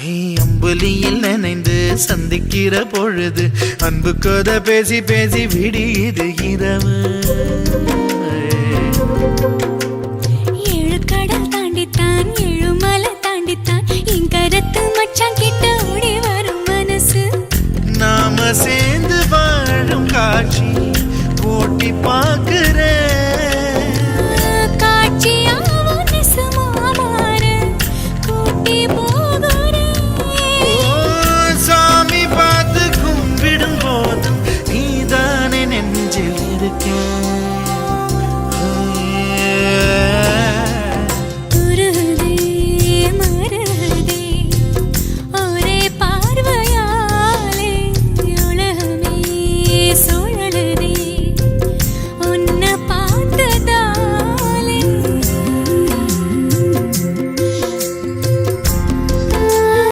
அம்புலியில் நனைந்து சந்திக்கிற பொழுது அன்பு கதை பேசி பேசி விடியுது இரவு. 7 கடல் தாண்டித்தான் 7 மலை தாண்டித்தான் என் கருத்து